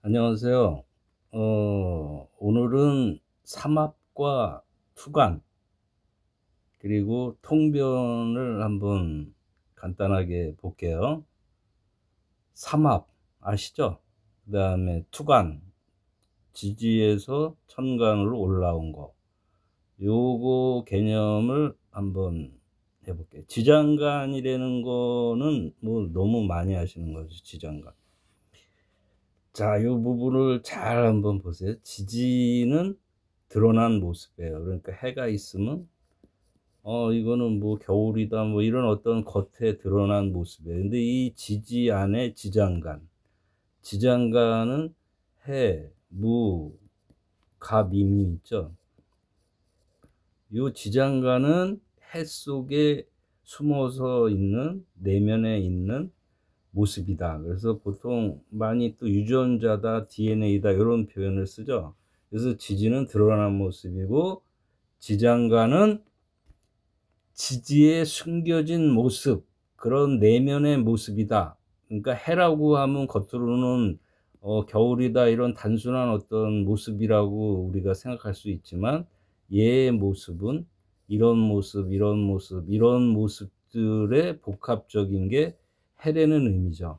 안녕하세요. 오늘은 삼합과 투관 그리고 통변을 한번 간단하게 볼게요. 삼합 아시죠? 그 다음에 투관, 지지에서 천간으로 올라온 거, 요거 개념을 한번 해볼게요. 지장간이라는 거는 뭐 너무 많이 하시는 거죠. 지장간. 자, 이 부분을 잘 한번 보세요. 지지는 드러난 모습이에요. 그러니까 해가 있으면 이거는 뭐 겨울이다 뭐 이런 어떤 겉에 드러난 모습이에요. 근데 이 지지 안에 지장간은 해, 무, 가, 미미 있죠. 이 지장간은 해 속에 숨어서 있는, 내면에 있는 모습이다. 그래서 보통 많이 또 유전자다, DNA다 이런 표현을 쓰죠. 그래서 지지는 드러난 모습이고 지장간은 지지에 숨겨진 모습, 그런 내면의 모습이다. 그러니까 해라고 하면 겉으로는 겨울이다 이런 단순한 어떤 모습이라고 우리가 생각할 수 있지만 얘의 모습은 이런 모습, 이런 모습, 이런 모습들의 복합적인 게 해라는 의미죠.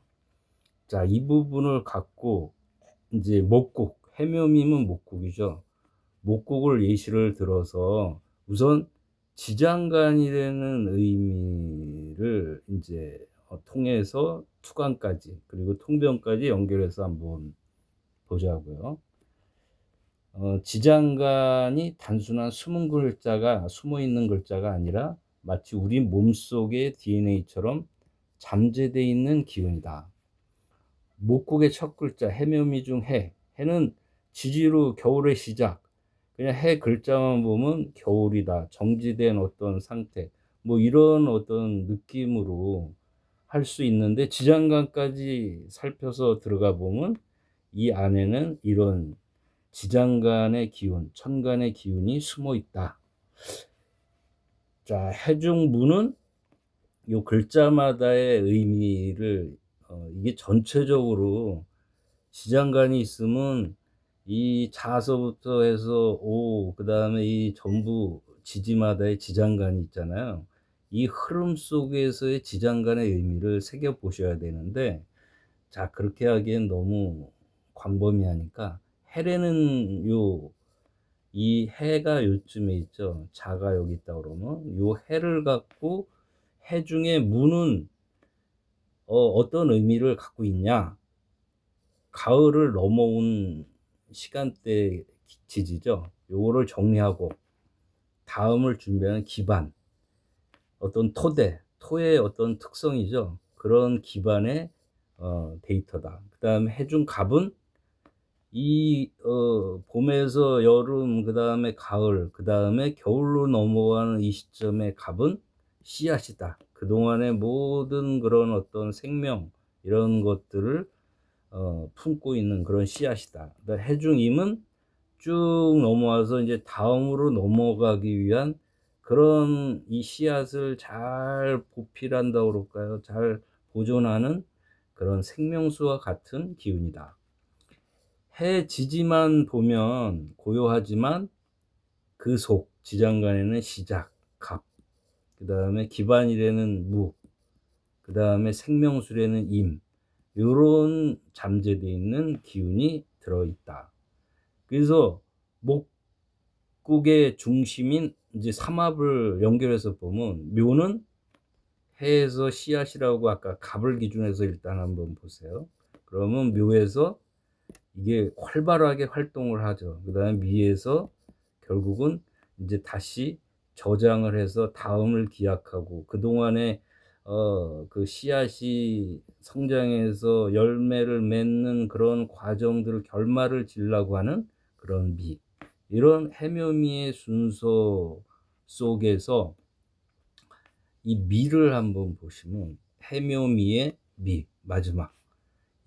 자, 이 부분을 갖고 이제 목국, 해묘밈은 목국이죠. 목국을 예시를 들어서 우선 지장간이라는 의미를 이제 통해서 투간까지 그리고 통변까지 연결해서 한번 보자고요. 지장간이 단순한 숨어 있는 글자가 아니라 마치 우리 몸속의 DNA처럼 잠재되어 있는 기운이다. 목국의 첫 글자 해묘미 중 해는 지지로 겨울의 시작, 그냥 해 글자만 보면 겨울이다, 정지된 어떤 상태, 뭐 이런 어떤 느낌으로 할 수 있는데 지장간까지 살펴서 들어가 보면 이 안에는 이런 지장간의 기운, 천간의 기운이 숨어 있다. 자, 해중무는 요 글자마다의 의미를 이게 전체적으로 지장간이 있으면 이 자서부터 해서 오, 그 다음에 이 전부 지지마다의 지장간이 있잖아요. 이 흐름 속에서의 지장간의 의미를 새겨 보셔야 되는데, 자, 그렇게 하기엔 너무 광범위하니까 해라는 이 해가 요쯤에 있죠. 자가 여기 있다 그러면 요 해를 갖고 해 중에 무는 어떤 의미를 갖고 있냐? 가을을 넘어온 시간대 지지죠. 요거를 정리하고 다음을 준비하는 기반, 어떤 토의 어떤 특성이죠. 그런 기반의 데이터다. 그 다음에 해중 갑은 이 봄에서 여름, 그 다음에 가을, 그 다음에 겨울로 넘어가는 이 시점의 갑은 씨앗이다. 그동안의 모든 그런 어떤 생명 이런 것들을 품고 있는 그런 씨앗이다. 해중임은 쭉 넘어와서 이제 다음으로 넘어가기 위한 그런 이 씨앗을 잘 보필한다 그럴까요? 잘 보존하는 그런 생명수와 같은 기운이다. 해 지지만 보면 고요하지만 그 속 지장간에는 시작, 갑, 그 다음에 기반이라는 무, 그 다음에 생명수라는 임, 요런 잠재되어 있는 기운이 들어있다. 그래서 목국의 중심인 이제 삼합을 연결해서 보면 묘는 해에서 씨앗이라고 아까 갑을 기준해서 일단 한번 보세요. 그러면 묘에서 이게 활발하게 활동을 하죠. 그 다음에 미에서 결국은 이제 다시 저장을 해서 다음을 기약하고 그동안에 그 씨앗이 성장해서 열매를 맺는 그런 과정들을 결말을 지으려고 하는 그런 미, 이런 해묘미의 순서 속에서 이 미를 한번 보시면 해묘미의 미, 마지막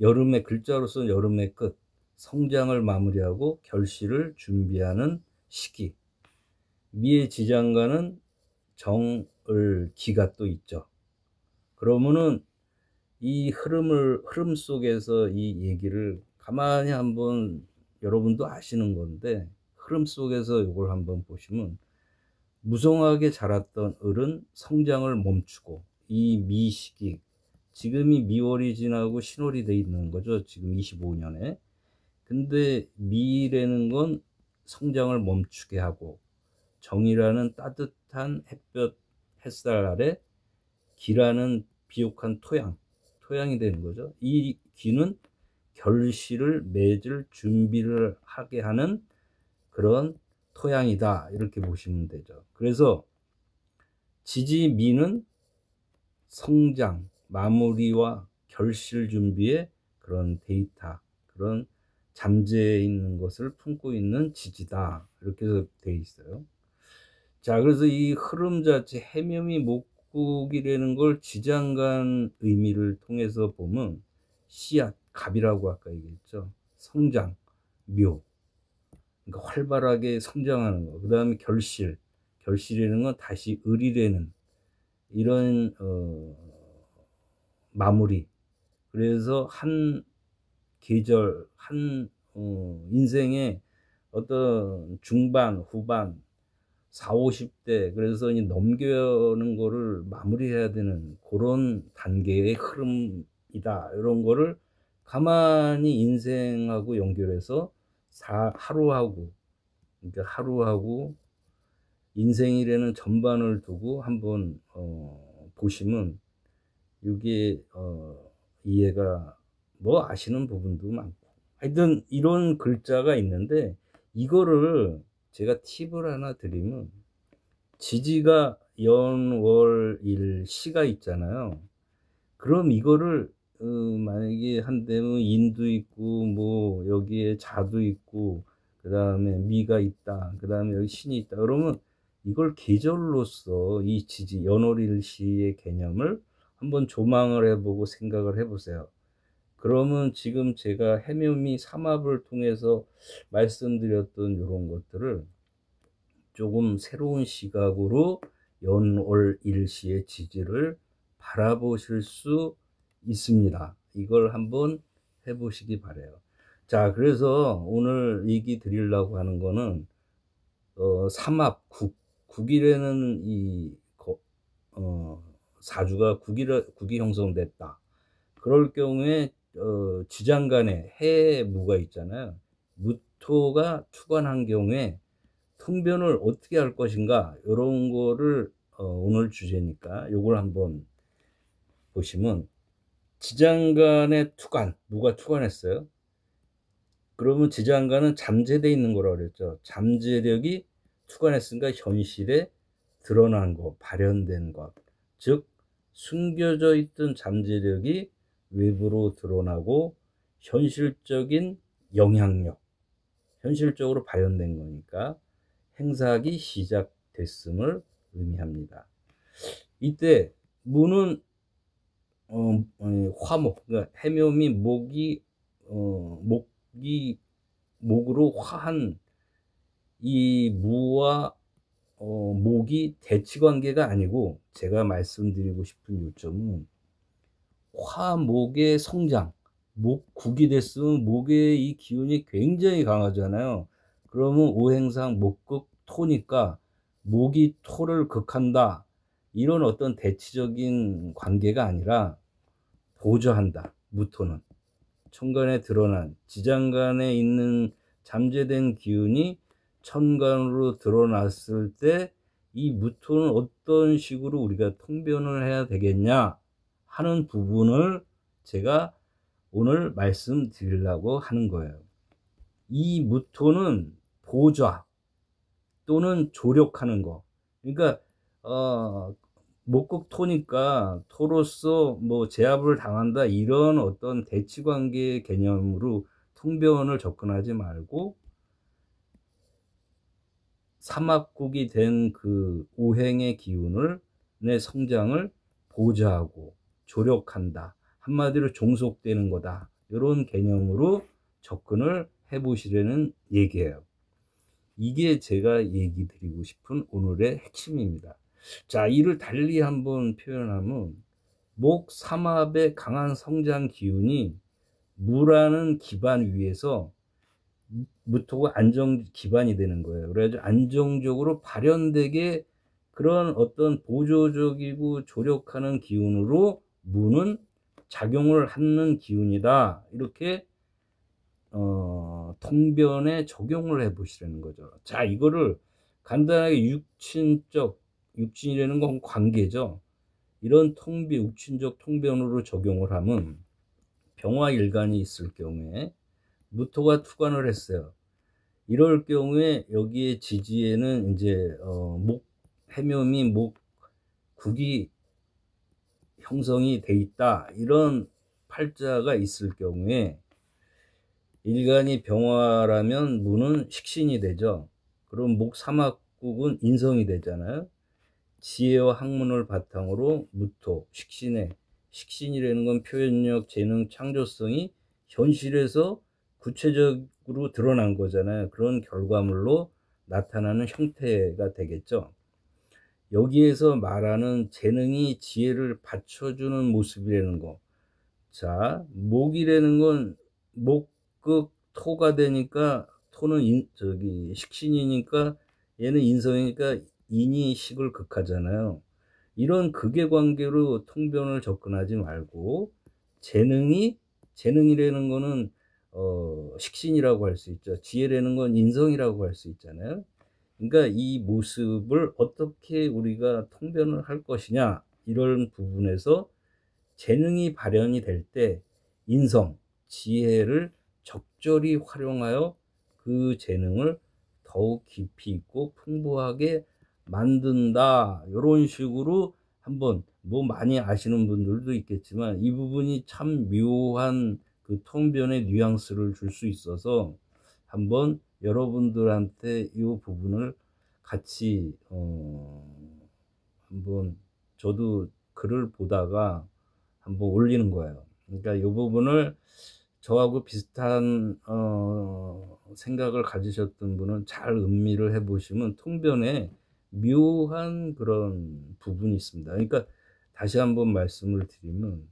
여름의 글자로서는 여름의 끝, 성장을 마무리하고 결실을 준비하는 시기. 미의 지장간은 정을 기가 또 있죠. 그러면은 이 흐름 속에서 이 얘기를 가만히 한번 여러분도 아시는 건데 흐름 속에서 이걸 한번 보시면 무성하게 자랐던 을은 성장을 멈추고 이 미 시기, 지금이 미월이 지나고 신월이 돼 있는 거죠. 지금 25년에. 근데 미라는 건 성장을 멈추게 하고 정이라는 따뜻한 햇볕, 햇살 아래 기라는 비옥한 토양이 되는 거죠. 이 기는 결실을 맺을 준비를 하게 하는 그런 토양이다. 이렇게 보시면 되죠. 그래서 지지미는 성장, 마무리와 결실 준비의 그런 데이터, 그런 잠재해 있는 것을 품고 있는 지지다. 이렇게 되어 있어요. 자, 그래서 이 흐름 자체, 해묘미 목국이라는 걸 지장간 의미를 통해서 보면 씨앗, 갑이라고 아까 얘기했죠. 성장, 묘. 그러니까 활발하게 성장하는 거. 그 다음에 결실이라는 건 다시 을이라는 이런 마무리. 그래서 한 계절, 한 인생의 어떤 중반, 후반, 40, 50대 그래서 이 넘겨는 거를 마무리해야 되는 그런 단계의 흐름이다. 이런 거를 가만히 인생하고 연결해서 하루하고, 그러니까 하루하고 인생이라는 전반을 두고 한번 보시면 이게 이해가 뭐 아시는 부분도 많고 하여튼 이런 글자가 있는데 이거를 제가 팁을 하나 드리면 지지가 연월일 시가 있잖아요. 그럼 이거를 만약에 한대면 인도 있고 뭐 여기에 자도 있고 그 다음에 미가 있다 그 다음에 여기 신이 있다 그러면 이걸 계절로서 이 지지 연월일 시의 개념을 한번 조망을 해보고 생각을 해보세요. 그러면 지금 제가 해묘미 삼합을 통해서 말씀드렸던 이런 것들을 조금 새로운 시각으로 연월일시의 지지를 바라보실 수 있습니다. 이걸 한번 해보시기 바래요. 자, 그래서 오늘 얘기 드리려고 하는 거는 삼합, 국이라는 이 사주가 국이 형성됐다. 그럴 경우에 지장간에 해무가 있잖아요. 무토가 투관한 경우에 통변을 어떻게 할 것인가 이런 거를 오늘 주제니까 요걸 한번 보시면 지장간의 투관, 무가 투관했어요. 그러면 지장간은 잠재되어 있는 거라고 그랬죠. 잠재력이 투관했으니까 현실에 드러난 것, 발현된 것, 즉 숨겨져 있던 잠재력이 외부로 드러나고 현실적인 영향력, 현실적으로 발현된 거니까 행사하기 시작됐음을 의미합니다. 이때 무는 화목, 그러니까 해묘미 목으로 화한 이 무와 목이 대치 관계가 아니고 제가 말씀드리고 싶은 요점은 화목의 성장, 목국이 됐으면 목의 이 기운이 굉장히 강하잖아요. 그러면 오행상 목극 토니까 목이 토를 극한다. 이런 어떤 대치적인 관계가 아니라 보조한다. 무토는 천간에 드러난 지장간에 있는 잠재된 기운이 천간으로 드러났을 때 이 무토는 어떤 식으로 우리가 통변을 해야 되겠냐 하는 부분을 제가 오늘 말씀드리려고 하는 거예요. 이 무토는 보좌 또는 조력하는 거. 그러니까 목극토니까 토로서 뭐 제압을 당한다 이런 어떤 대치관계 개념으로 통변을 접근하지 말고 삼합국이 된 그 오행의 기운을 내 성장을 보좌하고 조력한다. 한마디로 종속되는 거다. 이런 개념으로 접근을 해보시려는 얘기예요. 이게 제가 얘기 드리고 싶은 오늘의 핵심입니다. 자, 이를 달리 한번 표현하면 목 삼합의 강한 성장 기운이 무라는 기반 위에서 무토가 안정 기반이 되는 거예요. 그래가지고 안정적으로 발현되게 그런 어떤 보조적이고 조력하는 기운으로 무는 작용을 하는 기운이다. 이렇게 통변에 적용을 해 보시라는 거죠. 자, 이거를 간단하게 육친이라는 건 관계죠. 이런 육친적 통변으로 적용을 하면 병화일간이 있을 경우에 무토가 투관을 했어요. 이럴 경우에 여기에 지지에는 이제 해묘미 목국이 형성이 돼 있다. 이런 팔자가 있을 경우에 일간이 병화라면 무는 식신이 되죠. 그럼 목사막국은 인성이 되잖아요. 지혜와 학문을 바탕으로 무토, 식신이라는 건 표현력, 재능, 창조성이 현실에서 구체적으로 드러난 거잖아요. 그런 결과물로 나타나는 형태가 되겠죠. 여기에서 말하는 재능이 지혜를 받쳐주는 모습이라는 거. 자, 목이라는 건 목극 토가 되니까 토는 식신이니까 얘는 인성이니까 인이 식을 극하잖아요. 이런 극의 관계로 통변을 접근하지 말고 재능이라는 거는 식신이라고 할 수 있죠. 지혜라는 건 인성이라고 할 수 있잖아요. 그러니까 이 모습을 어떻게 우리가 통변을 할 것이냐, 이런 부분에서 재능이 발현이 될 때 인성, 지혜를 적절히 활용하여 그 재능을 더욱 깊이 있고 풍부하게 만든다. 이런 식으로 한번, 뭐 많이 아시는 분들도 있겠지만 이 부분이 참 묘한 그 통변의 뉘앙스를 줄 수 있어서 한번 여러분들한테 이 부분을 같이 한번, 저도 글을 보다가 한번 올리는 거예요. 그러니까 이 부분을 저하고 비슷한 생각을 가지셨던 분은 잘 음미를 해 보시면 통변에 묘한 그런 부분이 있습니다. 그러니까 다시 한번 말씀을 드리면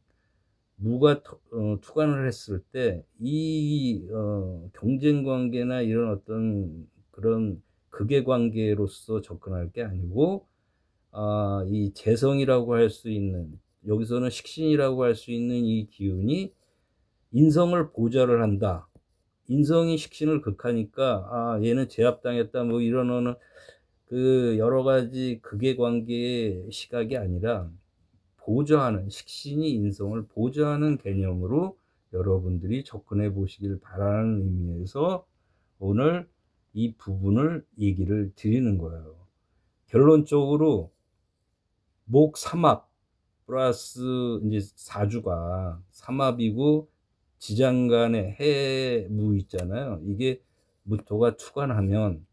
무가 투관을 했을 때 이 경쟁 관계나 이런 어떤 그런 극의 관계로서 접근할 게 아니고 이 재성이라고 할 수 있는, 여기서는 식신이라고 할 수 있는 이 기운이 인성을 보좌를 한다. 인성이 식신을 극하니까 얘는 제압당했다, 뭐 이런 그 여러 가지 극의 관계의 시각이 아니라 보좌하는, 식신이 인성을 보좌하는 개념으로 여러분들이 접근해 보시길 바라는 의미에서 오늘 이 부분을 얘기를 드리는 거예요. 결론적으로 목 삼합 플러스 이제 사주가 삼합이고 지장간에 해무 있잖아요. 이게 무토가 투관하면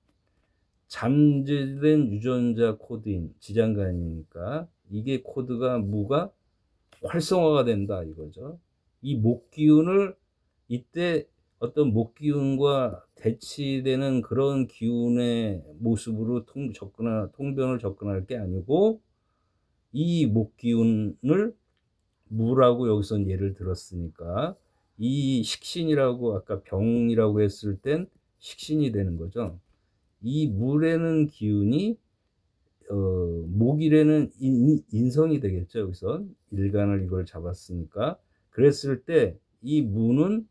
잠재된 유전자 코드인 지장간이니까 이게 코드가 무가 활성화가 된다 이거죠. 이 목기운을 이때 어떤 목기운과 대치되는 그런 기운의 모습으로 통변을 접근할 게 아니고 이 목기운을 무라고 여기서 예를 들었으니까 이 식신이라고 아까 병이라고 했을 땐 식신이 되는 거죠. 이 물에는 기운이 목이라는 인성이 되겠죠. 여기서 일간을 이걸 잡았으니까 그랬을 때 이 무는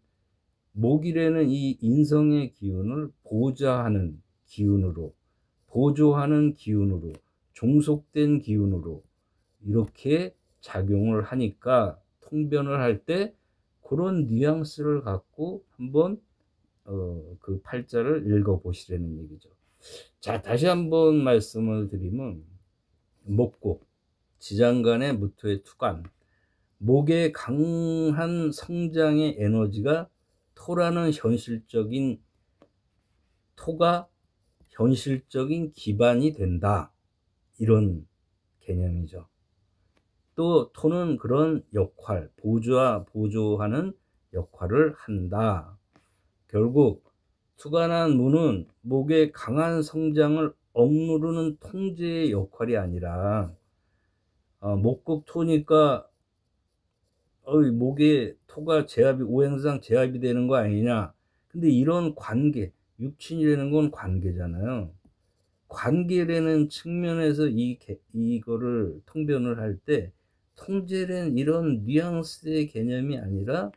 목이라는 이 인성의 기운을 보좌하는 기운으로, 보조하는 기운으로, 종속된 기운으로 이렇게 작용을 하니까 통변을 할 때 그런 뉘앙스를 갖고 한번 그 팔자를 읽어 보시라는 얘기죠. 자, 다시 한번 말씀을 드리면 목국, 지장간의 무토의 투관, 목의 강한 성장의 에너지가 토가 현실적인 기반이 된다. 이런 개념이죠. 또 토는 그런 역할, 보조하는 역할을 한다. 결국 투관한 무는 목의 강한 성장을 억누르는 통제의 역할이 아니라 목국 토니까 목에 토가 제압이 오행상 제압이 되는 거 아니냐. 근데 이런 관계, 육친이라는 건 관계잖아요. 관계라는 측면에서 이거를 통변을 할 때 통제라는 이런 뉘앙스의 개념이 아니라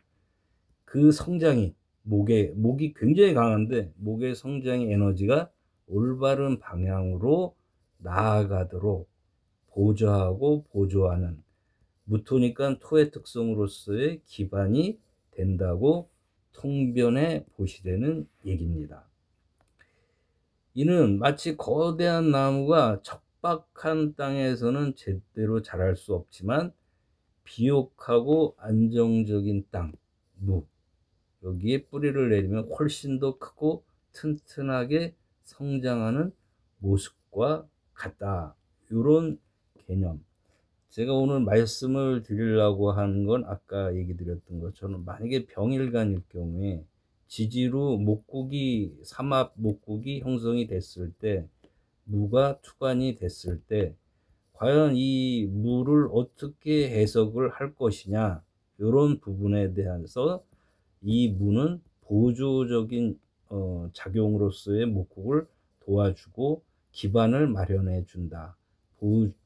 그 성장이 목이 굉장히 강한데 목의 성장의 에너지가 올바른 방향으로 나아가도록 보조하고 보조하는 무토니까 토의 특성으로서의 기반이 된다고 통변해 보시라는 얘기입니다. 이는 마치 거대한 나무가 척박한 땅에서는 제대로 자랄 수 없지만 비옥하고 안정적인 땅, 무, 여기에 뿌리를 내리면 훨씬 더 크고 튼튼하게 성장하는 모습과 같다. 이런 개념. 제가 오늘 말씀을 드리려고 하는 건 아까 얘기 드렸던 것처럼 만약에 병일간일 경우에 지지로 목국이 삼합 목국이 형성이 됐을 때 무가 투관이 됐을 때 과연 이 무를 어떻게 해석을 할 것이냐 이런 부분에 대해서 이 무는 보조적인 작용으로서의 목국을 도와주고 기반을 마련해 준다.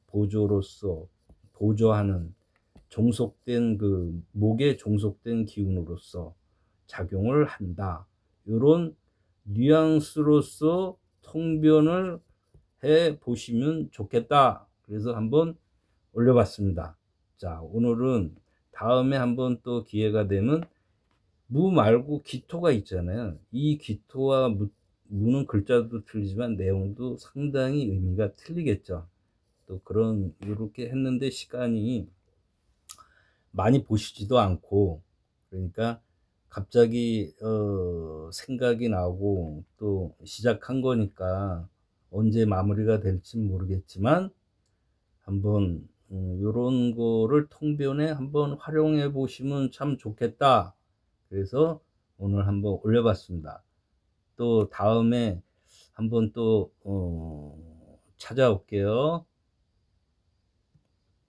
보조로서 보조하는 종속된 그 목에 종속된 기운으로서 작용을 한다. 이런 뉘앙스로서 통변을 해 보시면 좋겠다. 그래서 한번 올려봤습니다. 자, 오늘은 다음에 한번 또 기회가 되면 무 말고 기토가 있잖아요. 이 기토와 무는 글자도 틀리지만 내용도 상당히 의미가 틀리겠죠. 또 그런 이렇게 했는데 시간이 많이 보시지도 않고 그러니까 갑자기 생각이 나고 또 시작한 거니까 언제 마무리가 될지 모르겠지만 한번 요런 거를 통변에 한번 활용해 보시면 참 좋겠다. 그래서 오늘 한번 올려봤습니다. 또 다음에 한번 또 찾아올게요.